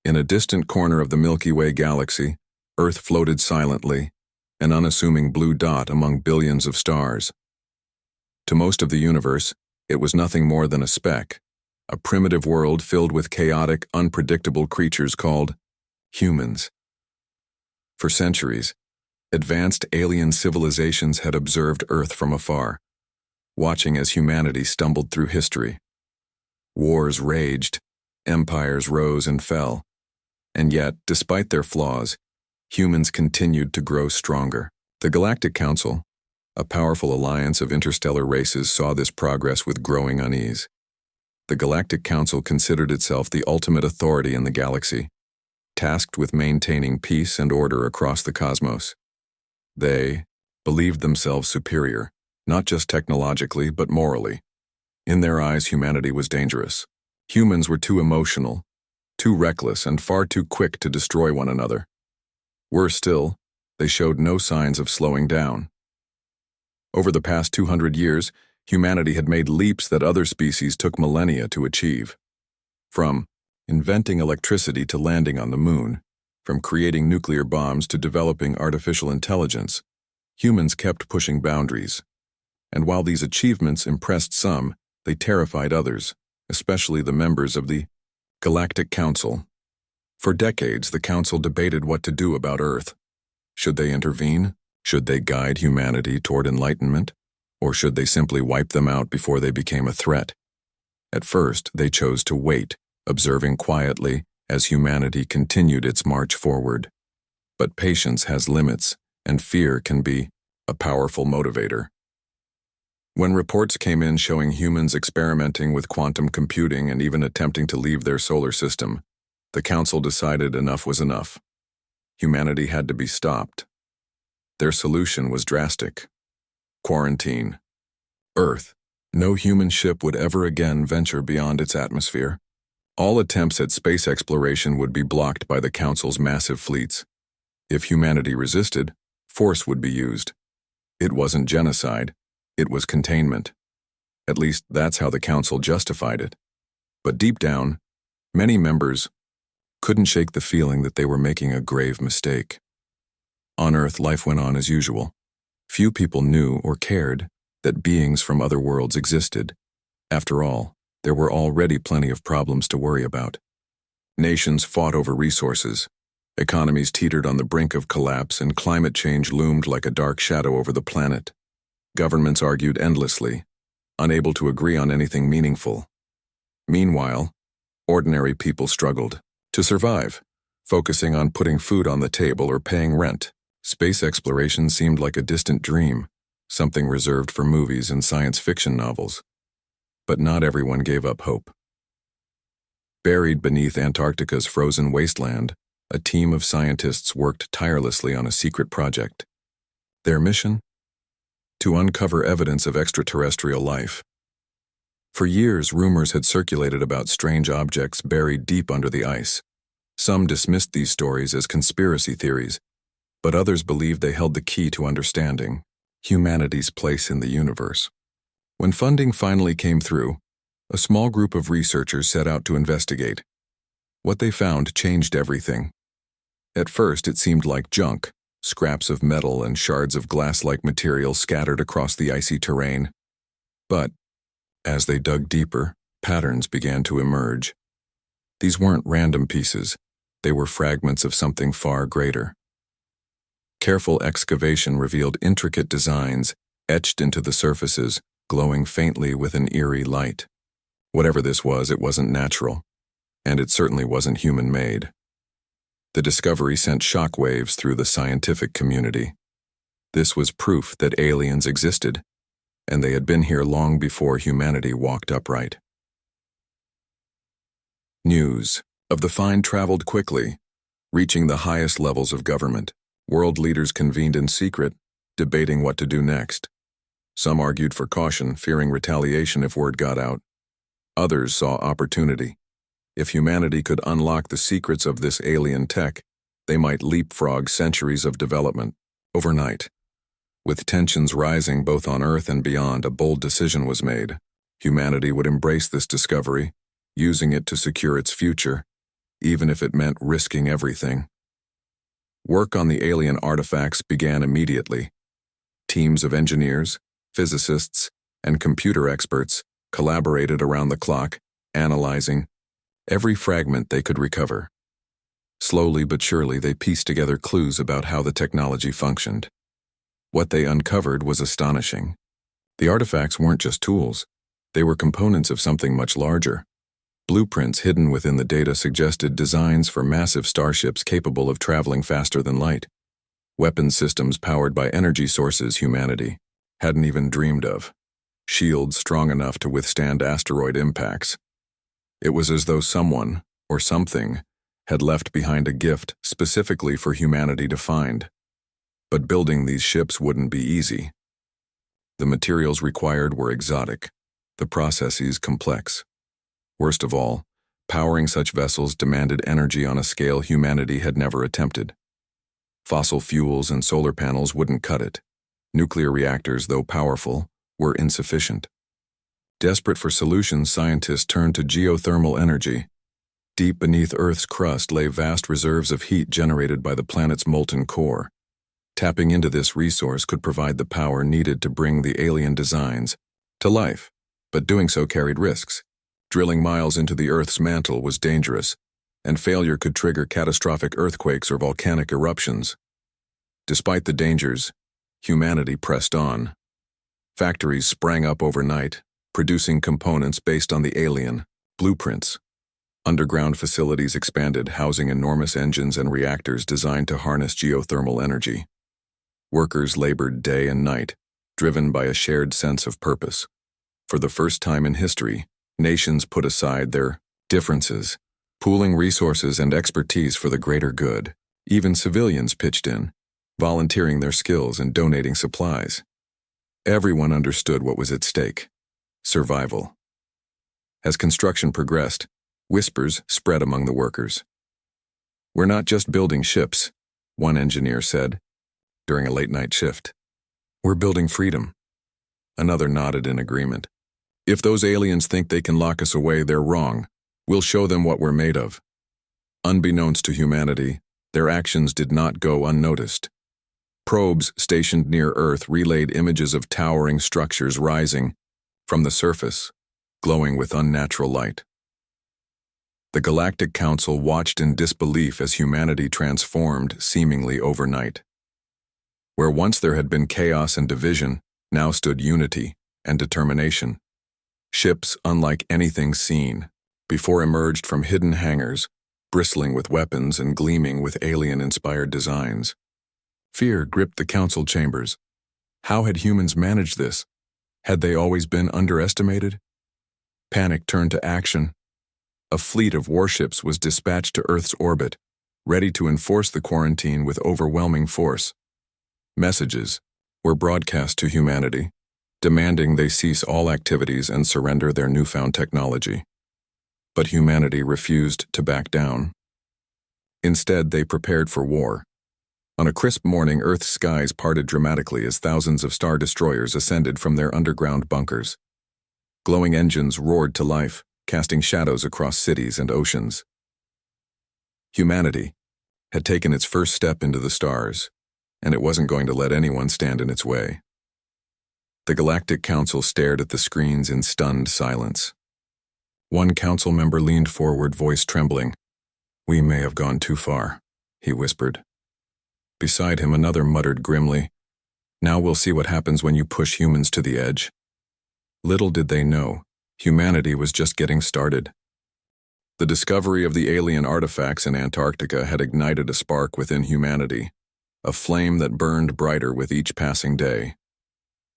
In a distant corner of the Milky Way galaxy, Earth floated silently, an unassuming blue dot among billions of stars. To most of the universe, it was nothing more than a speck, a primitive world filled with chaotic, unpredictable creatures called humans. For centuries, advanced alien civilizations had observed Earth from afar, watching as humanity stumbled through history. Wars raged, empires rose and fell, and yet, despite their flaws, humans continued to grow stronger. The Galactic Council, a powerful alliance of interstellar races, saw this progress with growing unease. The Galactic Council considered itself the ultimate authority in the galaxy, tasked with maintaining peace and order across the cosmos. They believed themselves superior, not just technologically but morally. In their eyes, humanity was dangerous. Humans were too emotional, too reckless, and far too quick to destroy one another. Worse still, they showed no signs of slowing down. Over the past 200 years, humanity had made leaps that other species took millennia to achieve. From inventing electricity to landing on the moon, from creating nuclear bombs to developing artificial intelligence, humans kept pushing boundaries. And while these achievements impressed some, they terrified others, especially the members of the Galactic Council. For decades, the Council debated what to do about Earth. Should they intervene? Should they guide humanity toward enlightenment? Or should they simply wipe them out before they became a threat? At first, they chose to wait, observing quietly as humanity continued its march forward. But patience has limits, and fear can be a powerful motivator. When reports came in showing humans experimenting with quantum computing and even attempting to leave their solar system, the Council decided enough was enough. Humanity had to be stopped. Their solution was drastic. Quarantine. Earth. No human ship would ever again venture beyond its atmosphere. All attempts at space exploration would be blocked by the Council's massive fleets. If humanity resisted, force would be used. It wasn't genocide, it was containment. At least that's how the Council justified it. But deep down, many members couldn't shake the feeling that they were making a grave mistake. On Earth, life went on as usual. Few people knew or cared that beings from other worlds existed. After all, there were already plenty of problems to worry about. Nations fought over resources, economies teetered on the brink of collapse, and climate change loomed like a dark shadow over the planet. Governments argued endlessly, unable to agree on anything meaningful. Meanwhile, ordinary people struggled to survive, focusing on putting food on the table or paying rent. Space exploration seemed like a distant dream, something reserved for movies and science fiction novels. But not everyone gave up hope. Buried beneath Antarctica's frozen wasteland, a team of scientists worked tirelessly on a secret project. Their mission? To uncover evidence of extraterrestrial life. For years, rumors had circulated about strange objects buried deep under the ice. Some dismissed these stories as conspiracy theories, but others believed they held the key to understanding humanity's place in the universe. When funding finally came through, a small group of researchers set out to investigate. What they found changed everything. At first, it seemed like junk, scraps of metal and shards of glass-like material scattered across the icy terrain. But, as they dug deeper, patterns began to emerge. These weren't random pieces, they were fragments of something far greater. Careful excavation revealed intricate designs etched into the surfaces, glowing faintly with an eerie light. Whatever this was, it wasn't natural, and it certainly wasn't human-made. The discovery sent shockwaves through the scientific community. This was proof that aliens existed, and they had been here long before humanity walked upright. News of the find traveled quickly, reaching the highest levels of government. World leaders convened in secret, debating what to do next. Some argued for caution, fearing retaliation if word got out. Others saw opportunity. If humanity could unlock the secrets of this alien tech, they might leapfrog centuries of development overnight. With tensions rising both on Earth and beyond, a bold decision was made. Humanity would embrace this discovery, using it to secure its future. even if it meant risking everything. Work on the alien artifacts began immediately. Teams of engineers, physicists, and computer experts collaborated around the clock, analyzing every fragment they could recover. Slowly but surely, they pieced together clues about how the technology functioned. What they uncovered was astonishing. The artifacts weren't just tools. They were components of something much larger. Blueprints hidden within the data suggested designs for massive starships capable of traveling faster than light. Weapons systems powered by energy sources humanity hadn't even dreamed of. Shields strong enough to withstand asteroid impacts. It was as though someone, or something, had left behind a gift specifically for humanity to find. But building these ships wouldn't be easy. The materials required were exotic, the processes complex. Worst of all, powering such vessels demanded energy on a scale humanity had never attempted. Fossil fuels and solar panels wouldn't cut it. Nuclear reactors, though powerful, were insufficient. Desperate for solutions, scientists turned to geothermal energy. Deep beneath Earth's crust lay vast reserves of heat generated by the planet's molten core. Tapping into this resource could provide the power needed to bring the alien designs to life, but doing so carried risks. Drilling miles into the Earth's mantle was dangerous, and failure could trigger catastrophic earthquakes or volcanic eruptions. Despite the dangers, humanity pressed on. Factories sprang up overnight, producing components based on the alien blueprints. Underground facilities expanded, housing enormous engines and reactors designed to harness geothermal energy. Workers labored day and night, driven by a shared sense of purpose. For the first time in history, nations put aside their differences, pooling resources and expertise for the greater good. Even civilians pitched in, volunteering their skills and donating supplies. Everyone understood what was at stake: survival. As construction progressed, whispers spread among the workers. "We're not just building ships," one engineer said during a late-night shift. "We're building freedom." Another nodded in agreement. "If those aliens think they can lock us away, they're wrong. We'll show them what we're made of." Unbeknownst to humanity, their actions did not go unnoticed. Probes stationed near Earth relayed images of towering structures rising from the surface, glowing with unnatural light. The Galactic Council watched in disbelief as humanity transformed seemingly overnight. Where once there had been chaos and division, now stood unity and determination. Ships unlike anything seen before emerged from hidden hangars, bristling with weapons and gleaming with alien-inspired designs. Fear gripped the council chambers. How had humans managed this? Had they always been underestimated? Panic turned to action. A fleet of warships was dispatched to Earth's orbit, ready to enforce the quarantine with overwhelming force. Messages were broadcast to humanity, demanding they cease all activities and surrender their newfound technology. But humanity refused to back down. Instead, they prepared for war. On a crisp morning, Earth's skies parted dramatically as thousands of star destroyers ascended from their underground bunkers. Glowing engines roared to life, casting shadows across cities and oceans. Humanity had taken its first step into the stars, and it wasn't going to let anyone stand in its way. The Galactic Council stared at the screens in stunned silence. One council member leaned forward, voice trembling. "We may have gone too far," he whispered. Beside him, another muttered grimly, "Now we'll see what happens when you push humans to the edge." Little did they know, humanity was just getting started. The discovery of the alien artifacts in Antarctica had ignited a spark within humanity, a flame that burned brighter with each passing day.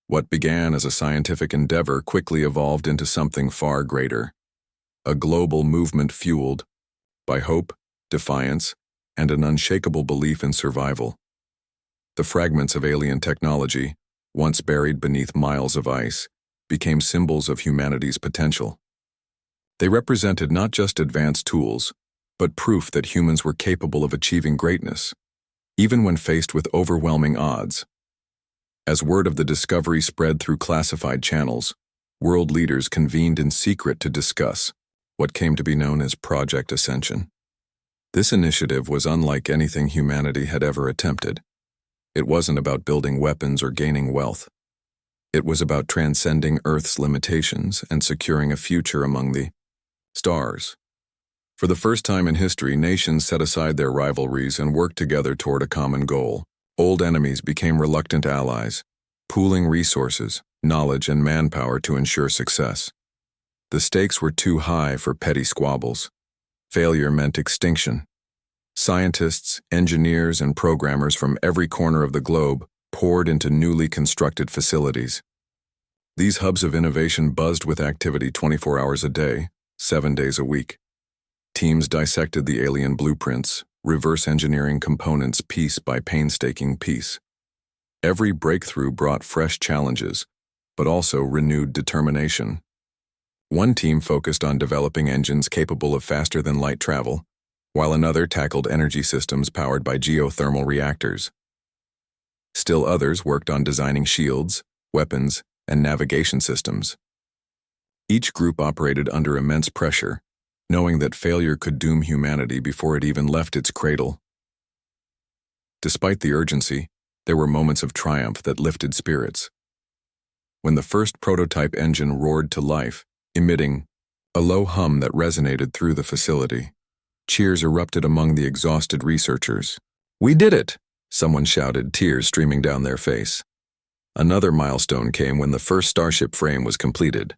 What began as a scientific endeavor quickly evolved into something far greater, a global movement fueled by hope, defiance, and an unshakable belief in survival. The fragments of alien technology, once buried beneath miles of ice, became symbols of humanity's potential. They represented not just advanced tools, but proof that humans were capable of achieving greatness, even when faced with overwhelming odds. As word of the discovery spread through classified channels, world leaders convened in secret to discuss what came to be known as Project Ascension. This initiative was unlike anything humanity had ever attempted. It wasn't about building weapons or gaining wealth. It was about transcending Earth's limitations and securing a future among the stars. For the first time in history, nations set aside their rivalries and worked together toward a common goal. Old enemies became reluctant allies, pooling resources, knowledge, and manpower to ensure success. The stakes were too high for petty squabbles. Failure meant extinction. Scientists, engineers, and programmers from every corner of the globe poured into newly constructed facilities. These hubs of innovation buzzed with activity 24 hours a day, 7 days a week. Teams dissected the alien blueprints, reverse engineering components piece by painstaking piece. Every breakthrough brought fresh challenges, but also renewed determination. One team focused on developing engines capable of faster-than-light travel, while another tackled energy systems powered by geothermal reactors. Still others worked on designing shields, weapons, and navigation systems. Each group operated under immense pressure, knowing that failure could doom humanity before it even left its cradle. Despite the urgency, there were moments of triumph that lifted spirits. When the first prototype engine roared to life, emitting a low hum that resonated through the facility, cheers erupted among the exhausted researchers. "We did it!" someone shouted, tears streaming down their face. Another milestone came when the first Starship frame was completed,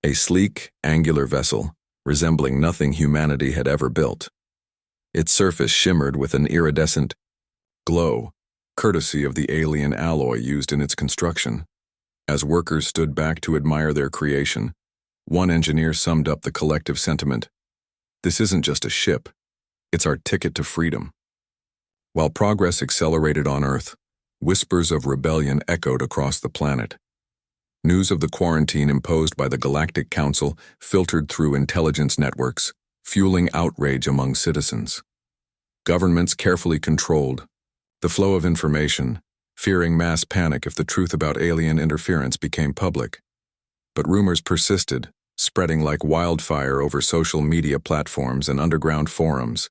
a sleek, angular vessel, resembling nothing humanity had ever built. Its surface shimmered with an iridescent glow, courtesy of the alien alloy used in its construction. As workers stood back to admire their creation, one engineer summed up the collective sentiment: "This isn't just a ship, it's our ticket to freedom." While progress accelerated on Earth, whispers of rebellion echoed across the planet. News of the quarantine imposed by the Galactic Council filtered through intelligence networks, fueling outrage among citizens. Governments carefully controlled the flow of information, fearing mass panic if the truth about alien interference became public. But rumors persisted, spreading like wildfire over social media platforms and underground forums.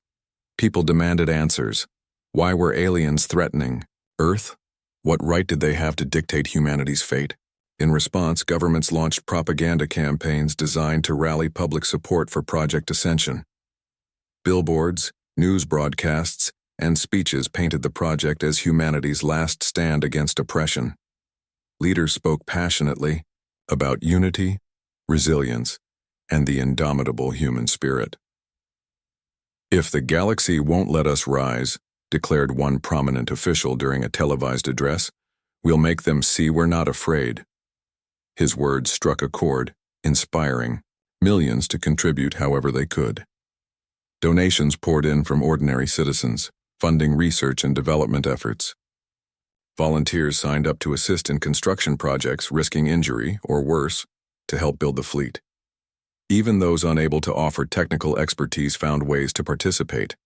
People demanded answers. Why were aliens threatening Earth? What right did they have to dictate humanity's fate? In response, governments launched propaganda campaigns designed to rally public support for Project Ascension. Billboards, news broadcasts, and speeches painted the project as humanity's last stand against oppression. Leaders spoke passionately about unity, resilience, and the indomitable human spirit. "If the galaxy won't let us rise," declared one prominent official during a televised address, "we'll make them see we're not afraid." His words struck a chord, inspiring millions to contribute however they could. Donations poured in from ordinary citizens, funding research and development efforts. Volunteers signed up to assist in construction projects, risking injury, or worse, to help build the fleet. Even those unable to offer technical expertise found ways to participate.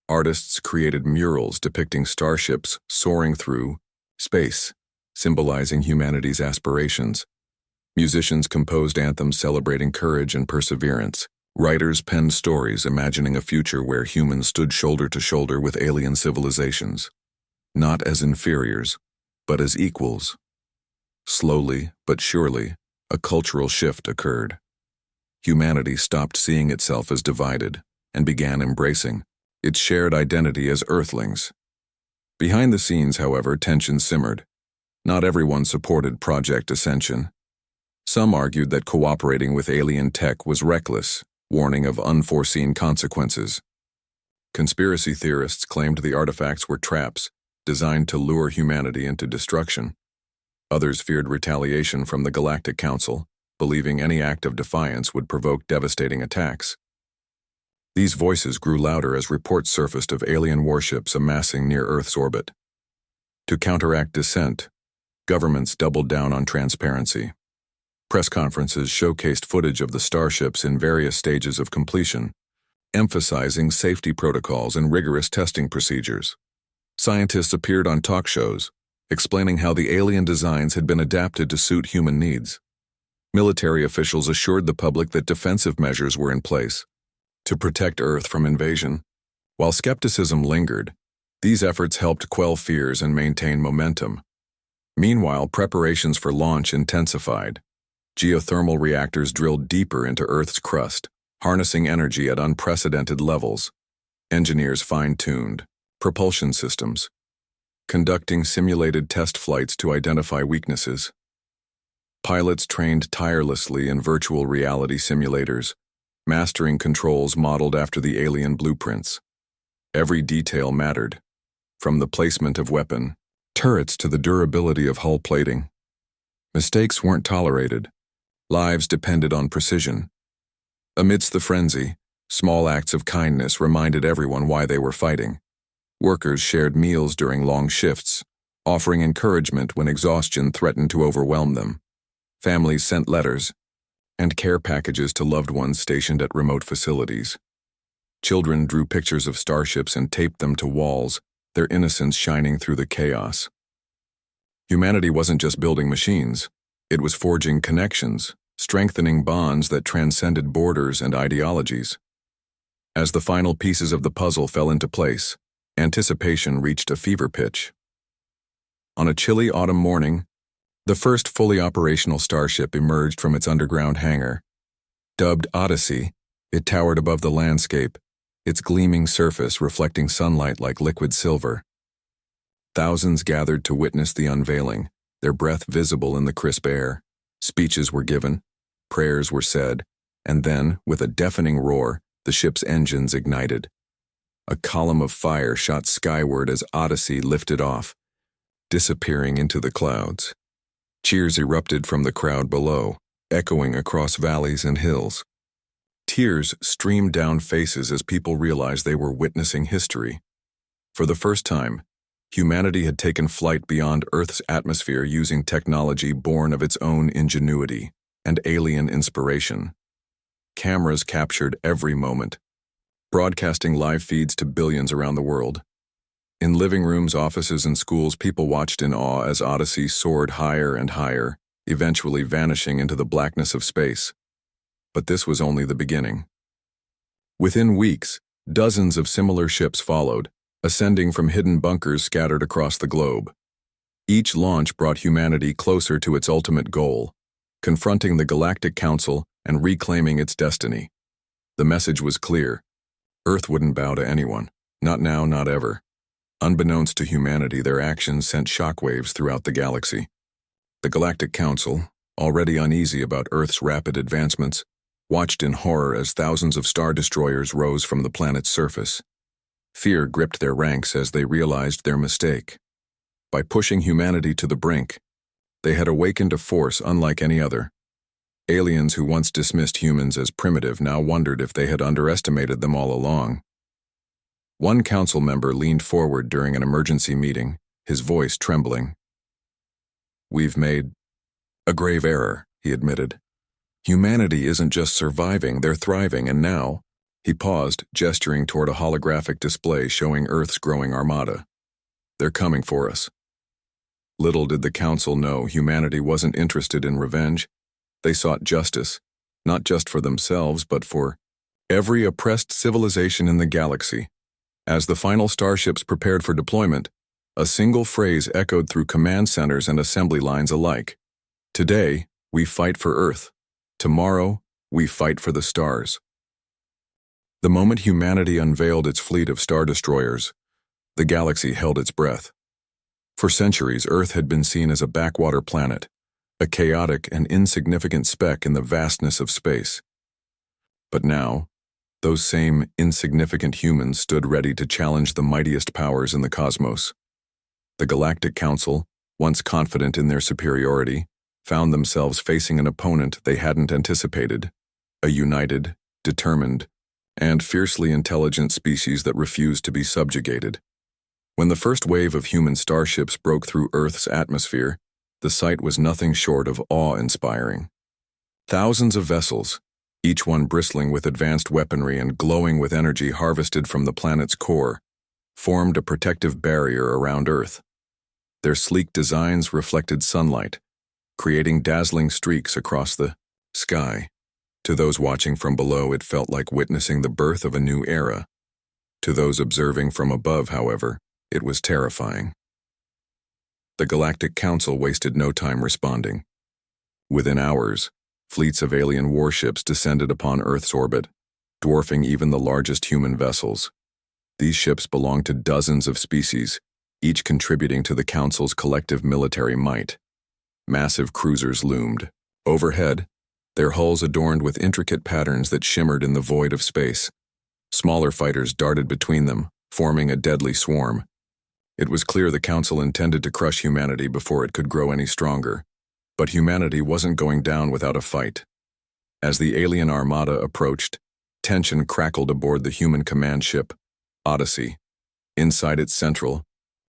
Artists created murals depicting starships soaring through space, symbolizing humanity's aspirations. Musicians composed anthems celebrating courage and perseverance. Writers penned stories imagining a future where humans stood shoulder to shoulder with alien civilizations, not as inferiors, but as equals. Slowly but surely, a cultural shift occurred. Humanity stopped seeing itself as divided and began embracing its shared identity as Earthlings. Behind the scenes, however, tension simmered. Not everyone supported Project Ascension. Some argued that cooperating with alien tech was reckless, warning of unforeseen consequences. Conspiracy theorists claimed the artifacts were traps designed to lure humanity into destruction. Others feared retaliation from the Galactic Council, believing any act of defiance would provoke devastating attacks. These voices grew louder as reports surfaced of alien warships amassing near Earth's orbit. To counteract dissent, governments doubled down on transparency. Press conferences showcased footage of the starships in various stages of completion, emphasizing safety protocols and rigorous testing procedures. Scientists appeared on talk shows, explaining how the alien designs had been adapted to suit human needs. Military officials assured the public that defensive measures were in place to protect Earth from invasion. While skepticism lingered, these efforts helped quell fears and maintain momentum. Meanwhile, preparations for launch intensified. Geothermal reactors drilled deeper into Earth's crust, harnessing energy at unprecedented levels. Engineers fine-tuned propulsion systems, conducting simulated test flights to identify weaknesses. Pilots trained tirelessly in virtual reality simulators, mastering controls modeled after the alien blueprints. Every detail mattered, from the placement of weapon turrets to the durability of hull plating. Mistakes weren't tolerated. Lives depended on precision. Amidst the frenzy, small acts of kindness reminded everyone why they were fighting. Workers shared meals during long shifts, offering encouragement when exhaustion threatened to overwhelm them. Families sent letters and care packages to loved ones stationed at remote facilities. Children drew pictures of starships and taped them to walls, their innocence shining through the chaos. Humanity wasn't just building machines, it was forging connections, strengthening bonds that transcended borders and ideologies. As the final pieces of the puzzle fell into place, anticipation reached a fever pitch. On a chilly autumn morning, the first fully operational starship emerged from its underground hangar. Dubbed Odyssey, it towered above the landscape, its gleaming surface reflecting sunlight like liquid silver. Thousands gathered to witness the unveiling, their breath visible in the crisp air. Speeches were given, prayers were said, and then, with a deafening roar, the ship's engines ignited. A column of fire shot skyward as Odyssey lifted off, disappearing into the clouds. Cheers erupted from the crowd below, echoing across valleys and hills. Tears streamed down faces as people realized they were witnessing history. For the first time, humanity had taken flight beyond Earth's atmosphere using technology born of its own ingenuity and alien inspiration. Cameras captured every moment, broadcasting live feeds to billions around the world. In living rooms, offices, and schools, people watched in awe as Odyssey soared higher and higher, eventually vanishing into the blackness of space. But this was only the beginning. Within weeks, dozens of similar ships followed, ascending from hidden bunkers scattered across the globe. Each launch brought humanity closer to its ultimate goal, confronting the Galactic Council and reclaiming its destiny. The message was clear. Earth wouldn't bow to anyone. Not now, not ever. Unbeknownst to humanity, their actions sent shockwaves throughout the galaxy. The Galactic Council, already uneasy about Earth's rapid advancements, watched in horror as thousands of star destroyers rose from the planet's surface. Fear gripped their ranks as they realized their mistake. By pushing humanity to the brink, they had awakened a force unlike any other. Aliens who once dismissed humans as primitive now wondered if they had underestimated them all along. One council member leaned forward during an emergency meeting, his voice trembling. "We've made a grave error," he admitted. "Humanity isn't just surviving, they're thriving, and now—" He paused, gesturing toward a holographic display showing Earth's growing armada. "They're coming for us." Little did the council know humanity wasn't interested in revenge. They sought justice, not just for themselves, but for every oppressed civilization in the galaxy. As the final starships prepared for deployment, a single phrase echoed through command centers and assembly lines alike. "Today, we fight for Earth. Tomorrow, we fight for the stars." The moment humanity unveiled its fleet of star destroyers, the galaxy held its breath. For centuries, Earth had been seen as a backwater planet, a chaotic and insignificant speck in the vastness of space. But now, those same insignificant humans stood ready to challenge the mightiest powers in the cosmos. The Galactic Council, once confident in their superiority, found themselves facing an opponent they hadn't anticipated, a united, determined, and fiercely intelligent species that refused to be subjugated. When the first wave of human starships broke through Earth's atmosphere, the sight was nothing short of awe-inspiring. Thousands of vessels, each one bristling with advanced weaponry and glowing with energy harvested from the planet's core, formed a protective barrier around Earth. Their sleek designs reflected sunlight, creating dazzling streaks across the sky. To those watching from below, it felt like witnessing the birth of a new era. To those observing from above, however, it was terrifying. The Galactic Council wasted no time responding. Within hours, fleets of alien warships descended upon Earth's orbit, dwarfing even the largest human vessels. These ships belonged to dozens of species, each contributing to the Council's collective military might. Massive cruisers loomed. Overhead, their hulls adorned with intricate patterns that shimmered in the void of space. Smaller fighters darted between them, forming a deadly swarm. It was clear the Council intended to crush humanity before it could grow any stronger. But humanity wasn't going down without a fight. As the alien armada approached, tension crackled aboard the human command ship, Odyssey. Inside its central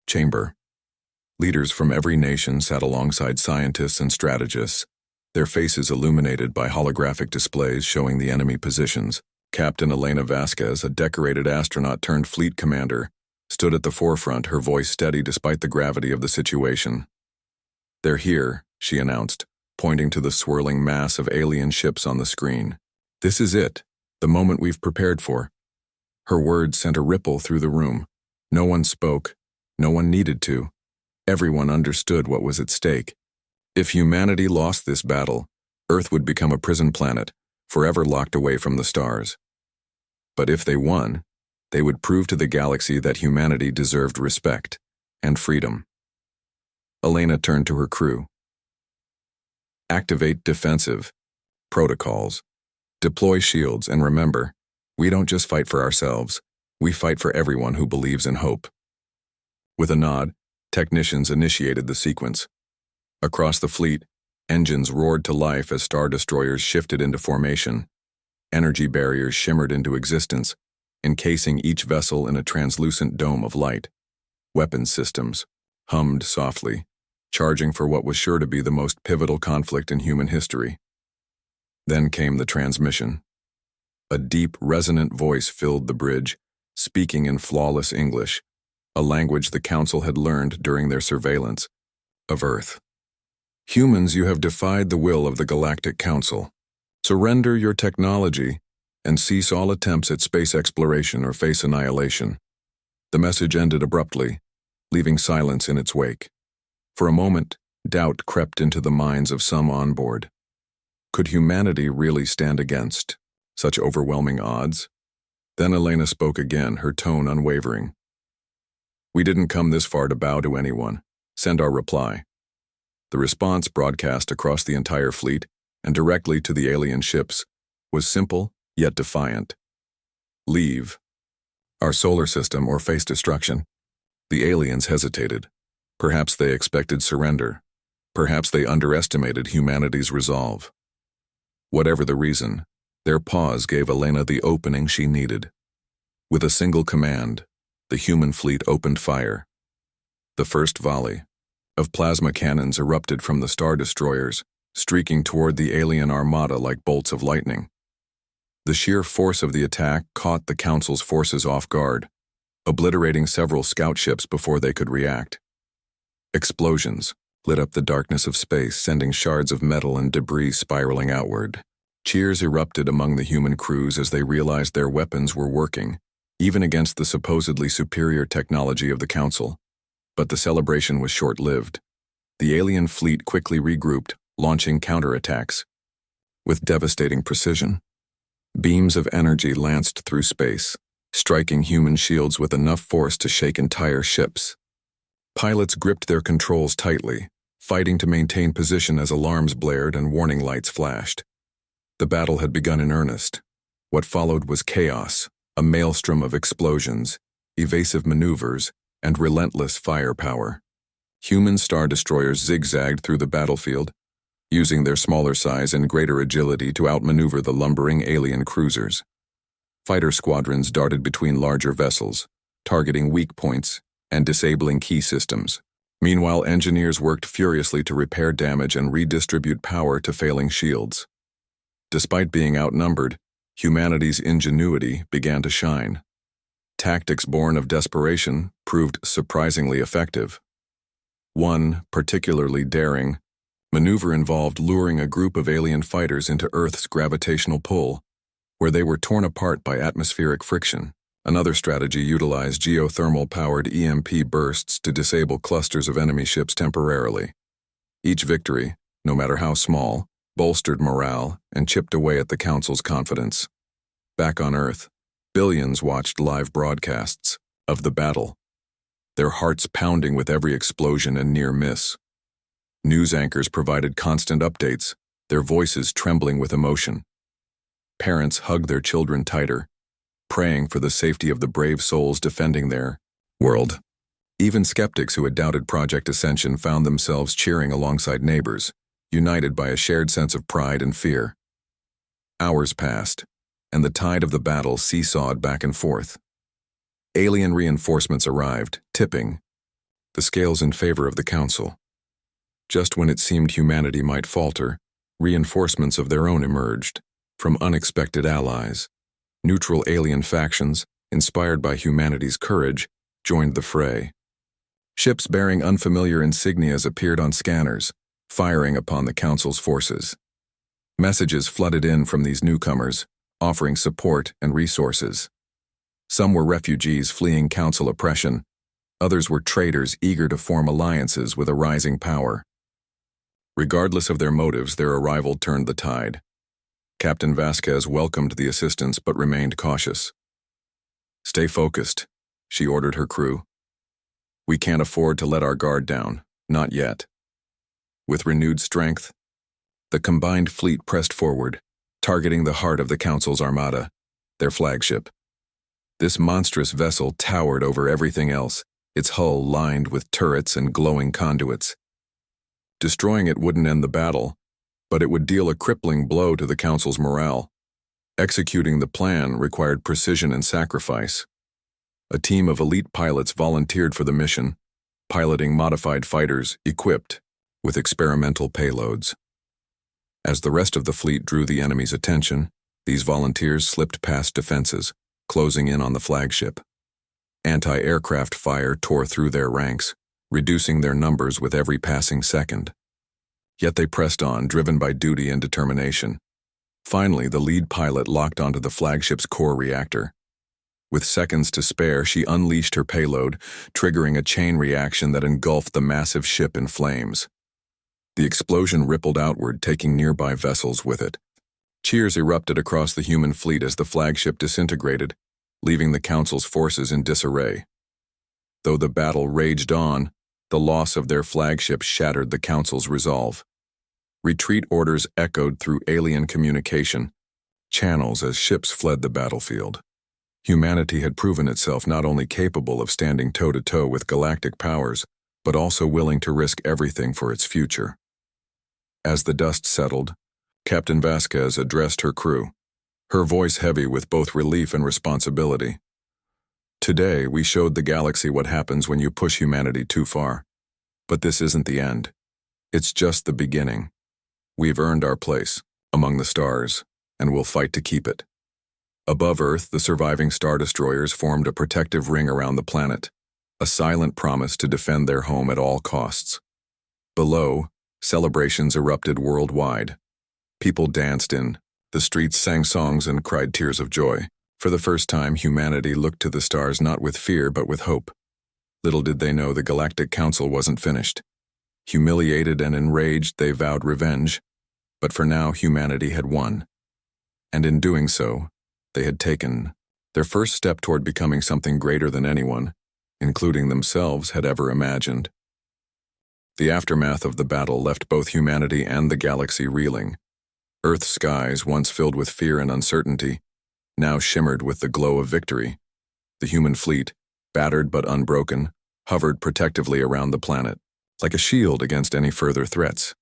chamber, leaders from every nation sat alongside scientists and strategists, their faces illuminated by holographic displays showing the enemy positions. Captain Elena Vasquez, a decorated astronaut turned fleet commander, stood at the forefront, her voice steady despite the gravity of the situation. "They're here," she announced, pointing to the swirling mass of alien ships on the screen. "This is it, the moment we've prepared for." Her words sent a ripple through the room. No one spoke. No one needed to. Everyone understood what was at stake. If humanity lost this battle, Earth would become a prison planet, forever locked away from the stars. But if they won, they would prove to the galaxy that humanity deserved respect and freedom. Elena turned to her crew. "Activate defensive protocols. Deploy shields, and remember, we don't just fight for ourselves, we fight for everyone who believes in hope." With a nod, technicians initiated the sequence. Across the fleet, engines roared to life as star destroyers shifted into formation. Energy barriers shimmered into existence, encasing each vessel in a translucent dome of light. Weapons systems hummed softly, charging for what was sure to be the most pivotal conflict in human history. Then came the transmission. A deep, resonant voice filled the bridge, speaking in flawless English, a language the Council had learned during their surveillance of Earth. "Humans, you have defied the will of the Galactic Council. Surrender your technology and cease all attempts at space exploration or face annihilation." The message ended abruptly, leaving silence in its wake. For a moment, doubt crept into the minds of some on board. Could humanity really stand against such overwhelming odds? Then Elena spoke again, her tone unwavering. "We didn't come this far to bow to anyone. Send our reply." The response, broadcast across the entire fleet and directly to the alien ships, was simple yet defiant. "Leave our solar system or face destruction." The aliens hesitated. Perhaps they expected surrender. Perhaps they underestimated humanity's resolve. Whatever the reason, their pause gave Elena the opening she needed. With a single command, the human fleet opened fire. The first volley of plasma cannons erupted from the star destroyers, streaking toward the alien armada like bolts of lightning. The sheer force of the attack caught the Council's forces off guard, obliterating several scout ships before they could react. Explosions lit up the darkness of space, sending shards of metal and debris spiraling outward. Cheers erupted among the human crews as they realized their weapons were working, even against the supposedly superior technology of the Council. But the celebration was short-lived. The alien fleet quickly regrouped, launching counterattacks. With devastating precision, beams of energy lanced through space, striking human shields with enough force to shake entire ships. Pilots gripped their controls tightly, fighting to maintain position as alarms blared and warning lights flashed. The battle had begun in earnest. What followed was chaos, a maelstrom of explosions, evasive maneuvers, and relentless firepower. Human star destroyers zigzagged through the battlefield, using their smaller size and greater agility to outmaneuver the lumbering alien cruisers. Fighter squadrons darted between larger vessels, targeting weak points and disabling key systems. Meanwhile, engineers worked furiously to repair damage and redistribute power to failing shields. Despite being outnumbered, humanity's ingenuity began to shine. Tactics born of desperation proved surprisingly effective. One, particularly daring, maneuver involved luring a group of alien fighters into Earth's gravitational pull, where they were torn apart by atmospheric friction. Another strategy utilized geothermal-powered EMP bursts to disable clusters of enemy ships temporarily. Each victory, no matter how small, bolstered morale and chipped away at the Council's confidence. Back on Earth, billions watched live broadcasts of the battle, their hearts pounding with every explosion and near miss. News anchors provided constant updates, their voices trembling with emotion. Parents hugged their children tighter, praying for the safety of the brave souls defending their world. Even skeptics who had doubted Project Ascension found themselves cheering alongside neighbors, united by a shared sense of pride and fear. Hours passed, and the tide of the battle seesawed back and forth. Alien reinforcements arrived, tipping the scales in favor of the Council. Just when it seemed humanity might falter, reinforcements of their own emerged, from unexpected allies. Neutral alien factions, inspired by humanity's courage, joined the fray. Ships bearing unfamiliar insignias appeared on scanners, firing upon the Council's forces. Messages flooded in from these newcomers, offering support and resources. Some were refugees fleeing Council oppression, others were traitors eager to form alliances with a rising power. Regardless of their motives, their arrival turned the tide. Captain Vasquez welcomed the assistance but remained cautious. "Stay focused," she ordered her crew. "We can't afford to let our guard down, not yet." With renewed strength, the combined fleet pressed forward, targeting the heart of the Council's armada, their flagship. This monstrous vessel towered over everything else, its hull lined with turrets and glowing conduits. Destroying it wouldn't end the battle, but it would deal a crippling blow to the Council's morale. Executing the plan required precision and sacrifice. A team of elite pilots volunteered for the mission, piloting modified fighters equipped with experimental payloads. As the rest of the fleet drew the enemy's attention, these volunteers slipped past defenses, closing in on the flagship. Anti-aircraft fire tore through their ranks, reducing their numbers with every passing second. Yet they pressed on, driven by duty and determination. Finally, the lead pilot locked onto the flagship's core reactor. With seconds to spare, she unleashed her payload, triggering a chain reaction that engulfed the massive ship in flames. The explosion rippled outward, taking nearby vessels with it. Cheers erupted across the human fleet as the flagship disintegrated, leaving the Council's forces in disarray. Though the battle raged on, the loss of their flagship shattered the Council's resolve. Retreat orders echoed through alien communication channels as ships fled the battlefield. Humanity had proven itself not only capable of standing toe-to-toe with galactic powers, but also willing to risk everything for its future. As the dust settled, Captain Vasquez addressed her crew, her voice heavy with both relief and responsibility. "Today, we showed the galaxy what happens when you push humanity too far. But this isn't the end. It's just the beginning. We've earned our place among the stars, and we'll fight to keep it." Above Earth, the surviving Star Destroyers formed a protective ring around the planet, a silent promise to defend their home at all costs. Below, celebrations erupted worldwide. People danced in the streets, sang songs, and cried tears of joy. For the first time, humanity looked to the stars not with fear but with hope. Little did they know the Galactic Council wasn't finished. Humiliated and enraged, they vowed revenge, but for now humanity had won. And in doing so, they had taken their first step toward becoming something greater than anyone, including themselves, had ever imagined. The aftermath of the battle left both humanity and the galaxy reeling. Earth's skies, once filled with fear and uncertainty, now shimmered with the glow of victory. The human fleet, battered but unbroken, hovered protectively around the planet, like a shield against any further threats.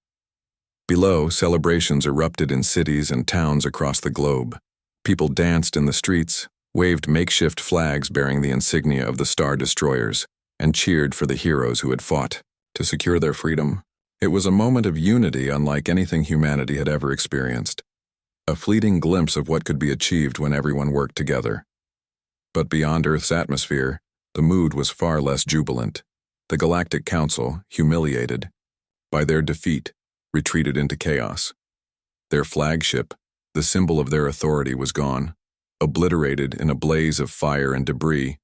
Below, celebrations erupted in cities and towns across the globe. People danced in the streets, waved makeshift flags bearing the insignia of the Star Destroyers, and cheered for the heroes who had fought to secure their freedom. It was a moment of unity unlike anything humanity had ever experienced, a fleeting glimpse of what could be achieved when everyone worked together. But beyond Earth's atmosphere, the mood was far less jubilant. The Galactic Council, humiliated by their defeat, retreated into chaos. Their flagship, the symbol of their authority, was gone, obliterated in a blaze of fire and debris.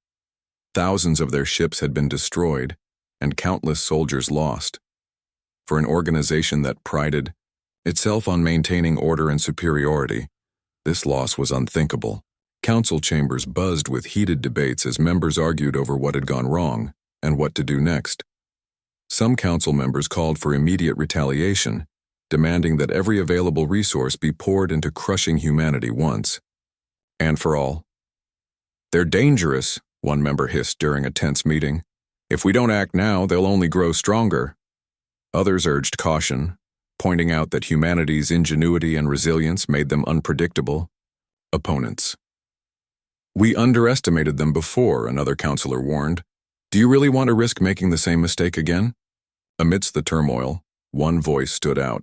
Thousands of their ships had been destroyed, and countless soldiers lost. For an organization that prided itself on maintaining order and superiority, this loss was unthinkable. Council chambers buzzed with heated debates as members argued over what had gone wrong and what to do next. Some council members called for immediate retaliation, demanding that every available resource be poured into crushing humanity once and for all. "They're dangerous," one member hissed during a tense meeting. "If we don't act now, they'll only grow stronger." Others urged caution, pointing out that humanity's ingenuity and resilience made them unpredictable. Opponents. "We underestimated them before," another counselor warned. "Do you really want to risk making the same mistake again?" Amidst the turmoil, one voice stood out.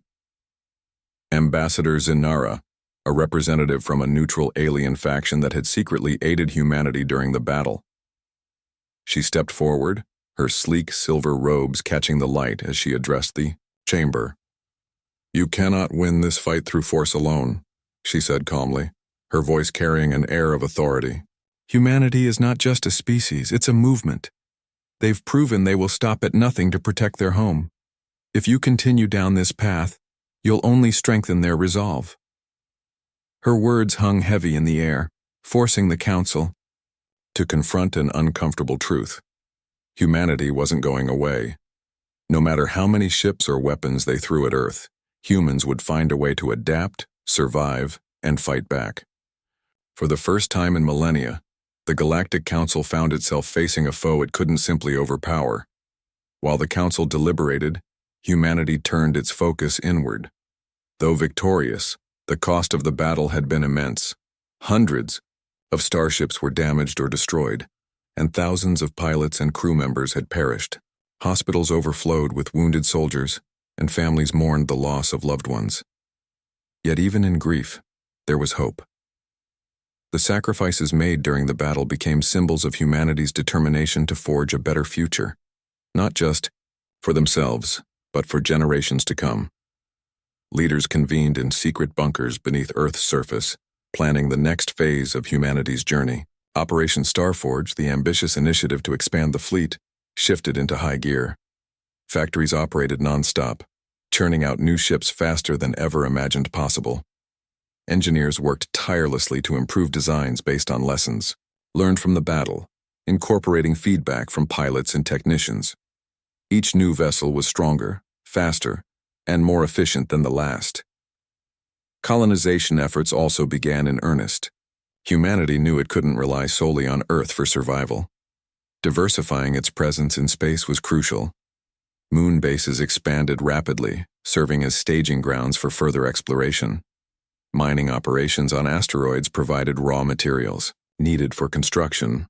Ambassador Zinara, a representative from a neutral alien faction that had secretly aided humanity during the battle. She stepped forward, her sleek silver robes catching the light as she addressed the chamber. "You cannot win this fight through force alone," she said calmly, her voice carrying an air of authority. "Humanity is not just a species, it's a movement. They've proven they will stop at nothing to protect their home. If you continue down this path, you'll only strengthen their resolve." Her words hung heavy in the air, forcing the council to confront an uncomfortable truth. Humanity wasn't going away. No matter how many ships or weapons they threw at Earth, humans would find a way to adapt, survive, and fight back. For the first time in millennia, the Galactic Council found itself facing a foe it couldn't simply overpower. While the Council deliberated, humanity turned its focus inward. Though victorious, the cost of the battle had been immense. Hundreds of starships were damaged or destroyed, and thousands of pilots and crew members had perished. Hospitals overflowed with wounded soldiers, and families mourned the loss of loved ones. Yet even in grief, there was hope. The sacrifices made during the battle became symbols of humanity's determination to forge a better future, not just for themselves, but for generations to come. Leaders convened in secret bunkers beneath Earth's surface, planning the next phase of humanity's journey. Operation Starforge, the ambitious initiative to expand the fleet, shifted into high gear. Factories operated non-stop, churning out new ships faster than ever imagined possible. Engineers worked tirelessly to improve designs based on lessons learned from the battle, incorporating feedback from pilots and technicians. Each new vessel was stronger, faster, and more efficient than the last. Colonization efforts also began in earnest. Humanity knew it couldn't rely solely on Earth for survival. Diversifying its presence in space was crucial. Moon bases expanded rapidly, serving as staging grounds for further exploration. Mining operations on asteroids provided raw materials needed for construction,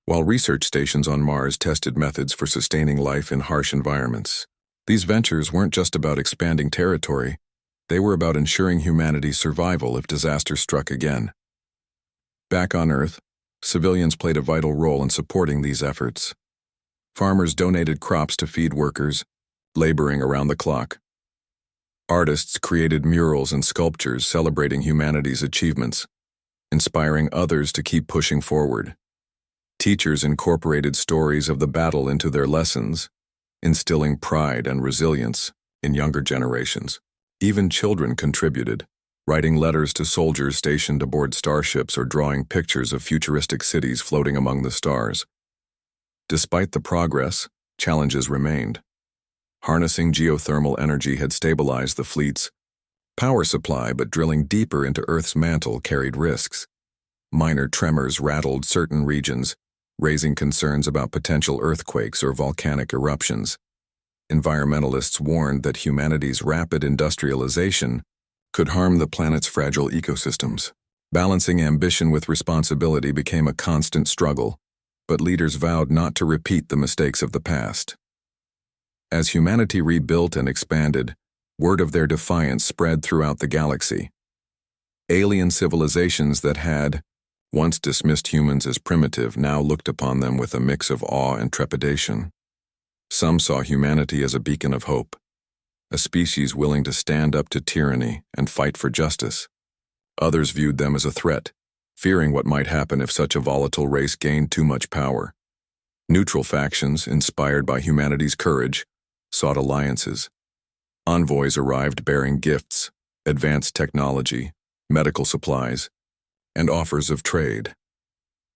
while research stations on Mars tested methods for sustaining life in harsh environments. These ventures weren't just about expanding territory, they were about ensuring humanity's survival if disaster struck again. Back on Earth, civilians played a vital role in supporting these efforts. Farmers donated crops to feed workers, laboring around the clock. Artists created murals and sculptures celebrating humanity's achievements, inspiring others to keep pushing forward. Teachers incorporated stories of the battle into their lessons, instilling pride and resilience in younger generations. Even children contributed, writing letters to soldiers stationed aboard starships or drawing pictures of futuristic cities floating among the stars. Despite the progress, challenges remained. Harnessing geothermal energy had stabilized the fleet's power supply, but drilling deeper into Earth's mantle carried risks. Minor tremors rattled certain regions, raising concerns about potential earthquakes or volcanic eruptions. Environmentalists warned that humanity's rapid industrialization could harm the planet's fragile ecosystems. Balancing ambition with responsibility became a constant struggle, but leaders vowed not to repeat the mistakes of the past. As humanity rebuilt and expanded, word of their defiance spread throughout the galaxy. Alien civilizations that had once dismissed humans as primitive now looked upon them with a mix of awe and trepidation. Some saw humanity as a beacon of hope, a species willing to stand up to tyranny and fight for justice. Others viewed them as a threat, fearing what might happen if such a volatile race gained too much power. Neutral factions, inspired by humanity's courage, sought alliances. Envoys arrived bearing gifts, advanced technology, medical supplies, and offers of trade.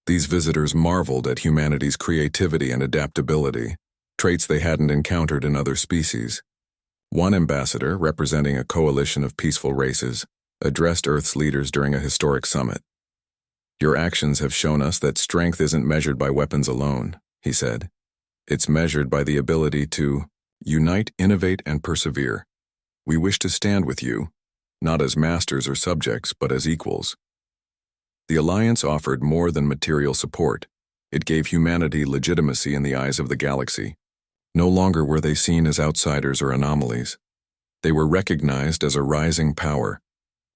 These visitors marveled at humanity's creativity and adaptability, traits they hadn't encountered in other species. One ambassador, representing a coalition of peaceful races, addressed Earth's leaders during a historic summit. "Your actions have shown us that strength isn't measured by weapons alone," he said. "It's measured by the ability to unite, innovate, and persevere. We wish to stand with you, not as masters or subjects, but as equals." The alliance offered more than material support. It gave humanity legitimacy in the eyes of the galaxy. No longer were they seen as outsiders or anomalies. They were recognized as a rising power,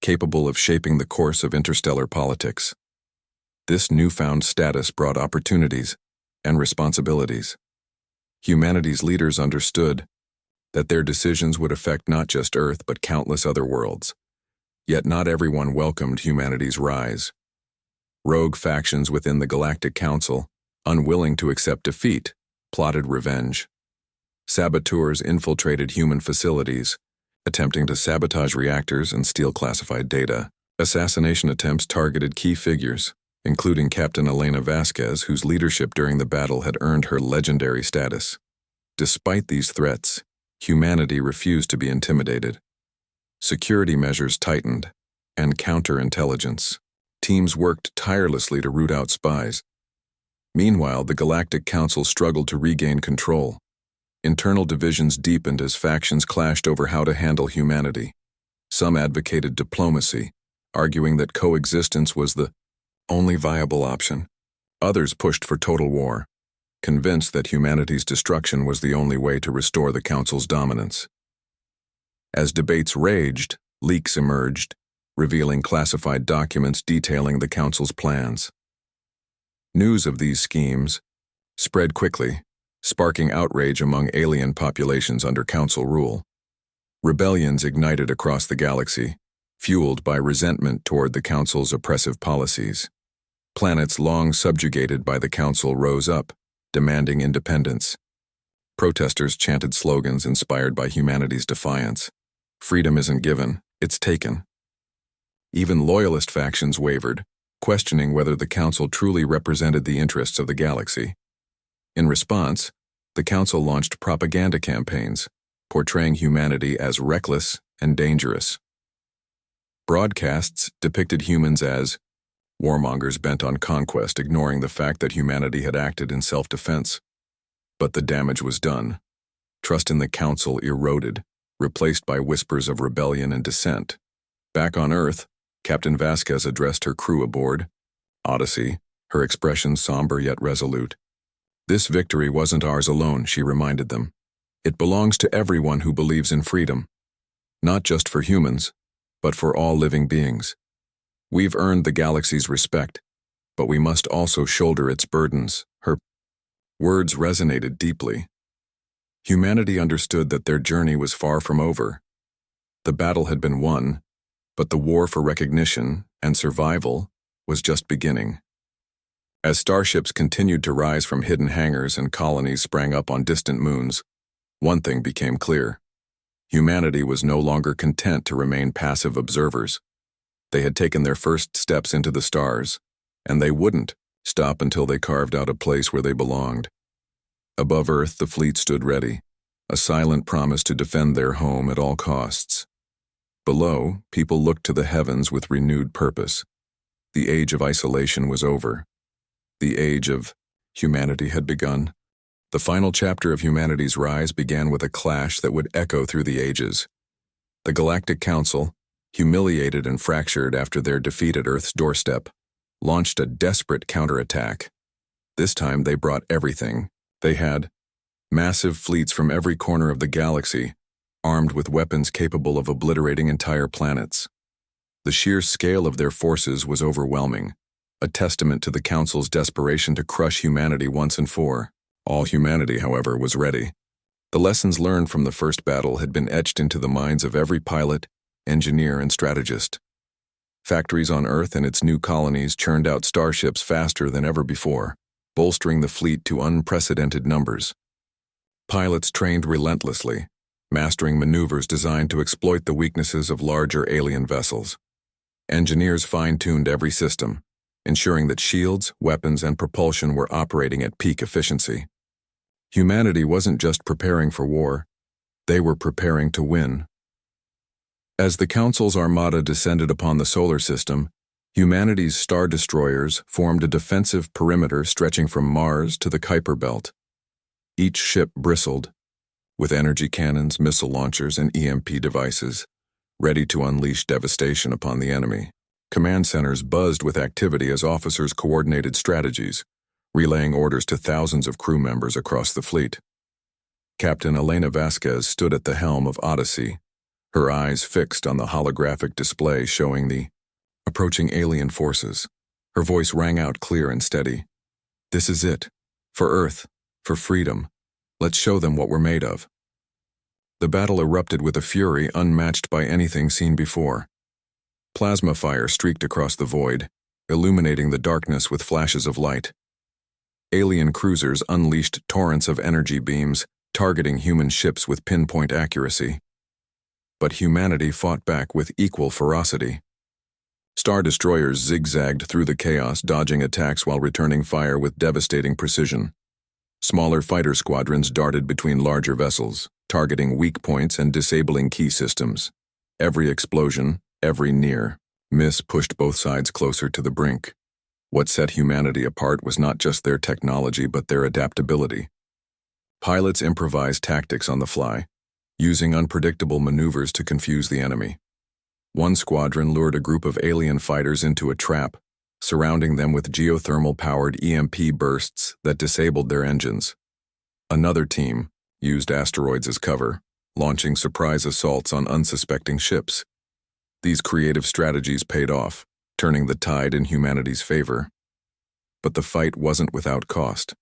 capable of shaping the course of interstellar politics. This newfound status brought opportunities and responsibilities. Humanity's leaders understood that their decisions would affect not just Earth but countless other worlds. Yet not everyone welcomed humanity's rise. Rogue factions within the Galactic Council, unwilling to accept defeat, plotted revenge. Saboteurs infiltrated human facilities, attempting to sabotage reactors and steal classified data. Assassination attempts targeted key figures, including Captain Elena Vasquez, whose leadership during the battle had earned her legendary status. Despite these threats, humanity refused to be intimidated. Security measures tightened, and counterintelligence. Teams worked tirelessly to root out spies. Meanwhile, the Galactic Council struggled to regain control. Internal divisions deepened as factions clashed over how to handle humanity. Some advocated diplomacy, arguing that coexistence was the only viable option. Others pushed for total war, convinced that humanity's destruction was the only way to restore the Council's dominance. As debates raged, leaks emerged, revealing classified documents detailing the Council's plans. News of these schemes spread quickly, sparking outrage among alien populations under Council rule. Rebellions ignited across the galaxy, fueled by resentment toward the Council's oppressive policies. Planets long subjugated by the Council rose up, demanding independence. Protesters chanted slogans inspired by humanity's defiance. "Freedom isn't given, it's taken." Even loyalist factions wavered, questioning whether the Council truly represented the interests of the galaxy. In response, the Council launched propaganda campaigns, portraying humanity as reckless and dangerous. Broadcasts depicted humans as warmongers bent on conquest, ignoring the fact that humanity had acted in self-defense. But the damage was done. Trust in the Council eroded, replaced by whispers of rebellion and dissent. Back on Earth, Captain Vasquez addressed her crew aboard Odyssey, her expression somber yet resolute. "This victory wasn't ours alone," she reminded them. "It belongs to everyone who believes in freedom. Not just for humans, but for all living beings. We've earned the galaxy's respect, but we must also shoulder its burdens." Her words resonated deeply. Humanity understood that their journey was far from over. The battle had been won, but the war for recognition and survival was just beginning. As starships continued to rise from hidden hangars and colonies sprang up on distant moons, one thing became clear. Humanity was no longer content to remain passive observers. They had taken their first steps into the stars, and they wouldn't stop until they carved out a place where they belonged. Above Earth, the fleet stood ready, a silent promise to defend their home at all costs. Below, people looked to the heavens with renewed purpose. The age of isolation was over. The age of humanity had begun. The final chapter of humanity's rise began with a clash that would echo through the ages. The Galactic Council, humiliated and fractured after their defeat at Earth's doorstep, launched a desperate counterattack. This time they brought everything. They had massive fleets from every corner of the galaxy, armed with weapons capable of obliterating entire planets. The sheer scale of their forces was overwhelming, a testament to the Council's desperation to crush humanity once and for all. Humanity, however, was ready. The lessons learned from the first battle had been etched into the minds of every pilot, engineer, and strategist. Factories on Earth and its new colonies churned out starships faster than ever before, bolstering the fleet to unprecedented numbers. Pilots trained relentlessly, mastering maneuvers designed to exploit the weaknesses of larger alien vessels. Engineers fine-tuned every system, ensuring that shields, weapons, and propulsion were operating at peak efficiency. Humanity wasn't just preparing for war, they were preparing to win. As the Council's armada descended upon the solar system, humanity's star destroyers formed a defensive perimeter stretching from Mars to the Kuiper Belt. Each ship bristled, with energy cannons, missile launchers, and EMP devices, ready to unleash devastation upon the enemy. Command centers buzzed with activity as officers coordinated strategies, relaying orders to thousands of crew members across the fleet. Captain Elena Vasquez stood at the helm of Odyssey, her eyes fixed on the holographic display showing the approaching alien forces. Her voice rang out clear and steady. "This is it. For Earth. For freedom. Let's show them what we're made of." The battle erupted with a fury unmatched by anything seen before. Plasma fire streaked across the void, illuminating the darkness with flashes of light. Alien cruisers unleashed torrents of energy beams, targeting human ships with pinpoint accuracy. But humanity fought back with equal ferocity. Star destroyers zigzagged through the chaos, dodging attacks while returning fire with devastating precision. Smaller fighter squadrons darted between larger vessels, targeting weak points and disabling key systems. Every explosion, every near miss pushed both sides closer to the brink. What set humanity apart was not just their technology but their adaptability. Pilots improvised tactics on the fly, using unpredictable maneuvers to confuse the enemy. One squadron lured a group of alien fighters into a trap, surrounding them with geothermal-powered EMP bursts that disabled their engines. Another team used asteroids as cover, launching surprise assaults on unsuspecting ships. These creative strategies paid off, turning the tide in humanity's favor. But the fight wasn't without cost.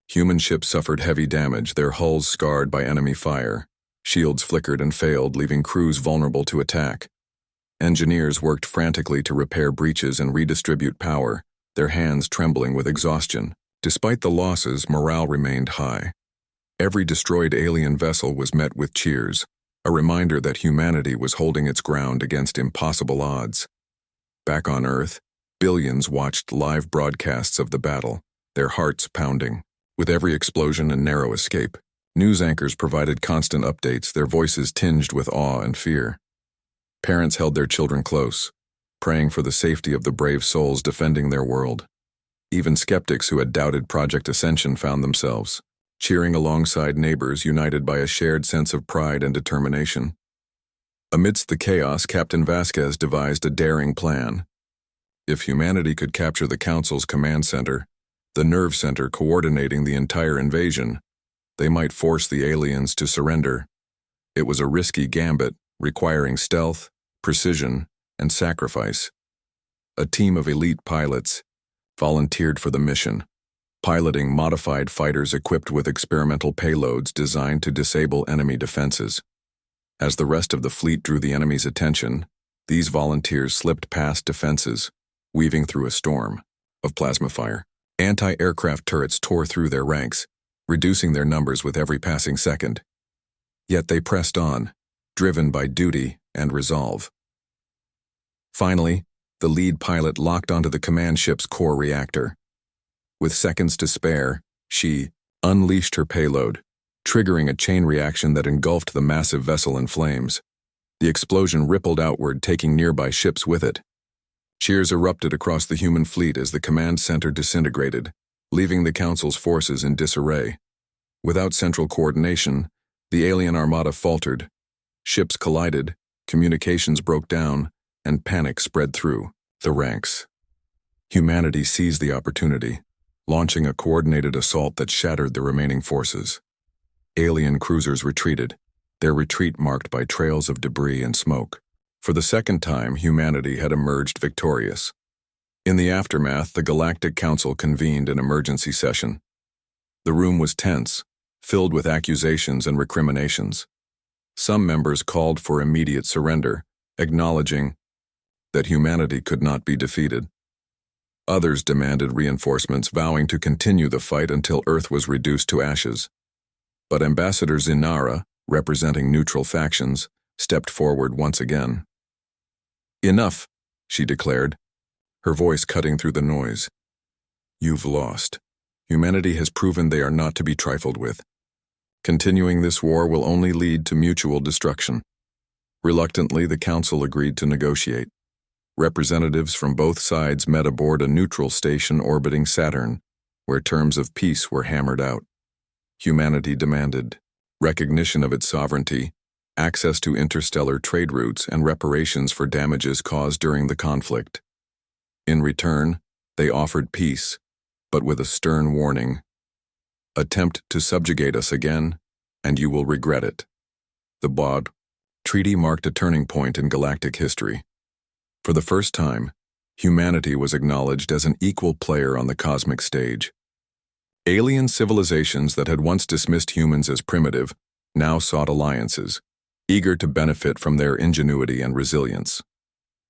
Human ships suffered heavy damage, their hulls scarred by enemy fire. Shields flickered and failed, leaving crews vulnerable to attack. Engineers worked frantically to repair breaches and redistribute power, their hands trembling with exhaustion. Despite the losses, morale remained high. Every destroyed alien vessel was met with cheers, a reminder that humanity was holding its ground against impossible odds. Back on Earth, billions watched live broadcasts of the battle, their hearts pounding. With every explosion and narrow escape, news anchors provided constant updates, their voices tinged with awe and fear. Parents held their children close, praying for the safety of the brave souls defending their world. Even skeptics who had doubted Project Ascension found themselves cheering alongside neighbors united by a shared sense of pride and determination. Amidst the chaos, Captain Vasquez devised a daring plan. If humanity could capture the Council's command center, the nerve center coordinating the entire invasion, they might force the aliens to surrender. It was a risky gambit, requiring stealth, precision, and sacrifice. A team of elite pilots volunteered for the mission, piloting modified fighters equipped with experimental payloads designed to disable enemy defenses. As the rest of the fleet drew the enemy's attention, these volunteers slipped past defenses, weaving through a storm of plasma fire. Anti-aircraft turrets tore through their ranks, reducing their numbers with every passing second. Yet they pressed on, driven by duty and resolve. Finally, the lead pilot locked onto the command ship's core reactor. With seconds to spare, she unleashed her payload, triggering a chain reaction that engulfed the massive vessel in flames. The explosion rippled outward, taking nearby ships with it. Cheers erupted across the human fleet as the command center disintegrated, leaving the Council's forces in disarray. Without central coordination, the alien armada faltered. Ships collided, communications broke down, and panic spread through the ranks. Humanity seized the opportunity, launching a coordinated assault that shattered the remaining forces. Alien cruisers retreated, their retreat marked by trails of debris and smoke. For the second time, humanity had emerged victorious. In the aftermath, the Galactic Council convened an emergency session. The room was tense, filled with accusations and recriminations. Some members called for immediate surrender, acknowledging that humanity could not be defeated. Others demanded reinforcements, vowing to continue the fight until Earth was reduced to ashes. But Ambassador Zinara, representing neutral factions, stepped forward once again. "Enough," she declared, her voice cutting through the noise. "You've lost. Humanity has proven they are not to be trifled with. Continuing this war will only lead to mutual destruction." Reluctantly, the Council agreed to negotiate. Representatives from both sides met aboard a neutral station orbiting Saturn, where terms of peace were hammered out. Humanity demanded recognition of its sovereignty, access to interstellar trade routes, and reparations for damages caused during the conflict. In return, they offered peace, but with a stern warning: attempt to subjugate us again, and you will regret it. The BOD treaty marked a turning point in galactic history. For the first time, humanity was acknowledged as an equal player on the cosmic stage. Alien civilizations that had once dismissed humans as primitive now sought alliances, eager to benefit from their ingenuity and resilience.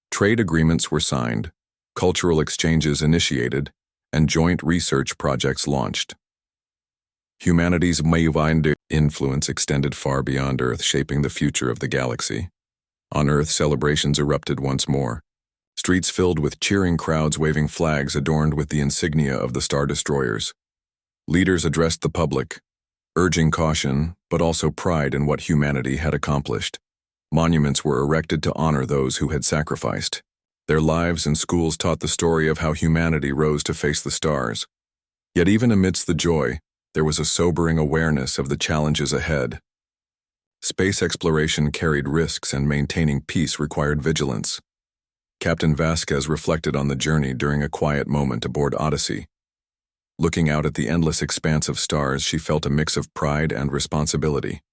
Trade agreements were signed, cultural exchanges initiated, and joint research projects launched. Humanity's Maywind influence extended far beyond Earth, shaping the future of the galaxy. On Earth, celebrations erupted once more, streets filled with cheering crowds waving flags adorned with the insignia of the Star Destroyers. Leaders addressed the public, urging caution, but also pride in what humanity had accomplished. Monuments were erected to honor those who had sacrificed. Their lives and schools taught the story of how humanity rose to face the stars. Yet even amidst the joy, there was a sobering awareness of the challenges ahead. Space exploration carried risks, and maintaining peace required vigilance. Captain Vasquez reflected on the journey during a quiet moment aboard Odyssey. Looking out at the endless expanse of stars, she felt a mix of pride and responsibility.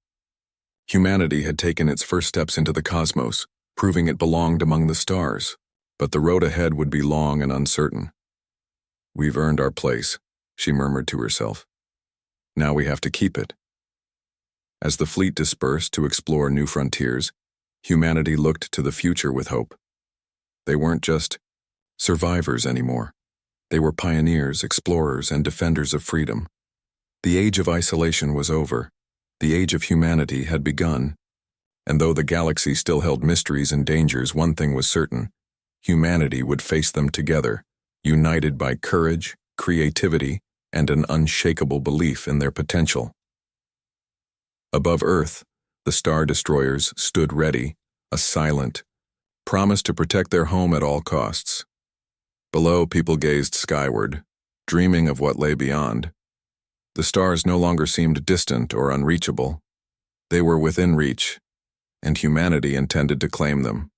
Humanity had taken its first steps into the cosmos, proving it belonged among the stars, but the road ahead would be long and uncertain. "We've earned our place," she murmured to herself. "Now we have to keep it." As the fleet dispersed to explore new frontiers, humanity looked to the future with hope. They weren't just survivors anymore. They were pioneers, explorers, and defenders of freedom. The age of isolation was over. The age of humanity had begun. And though the galaxy still held mysteries and dangers, one thing was certain: humanity would face them together, united by courage, creativity, and an unshakable belief in their potential. Above Earth, the Star Destroyers stood ready, a silent promise to protect their home at all costs. Below, people gazed skyward, dreaming of what lay beyond. The stars no longer seemed distant or unreachable. They were within reach, and humanity intended to claim them.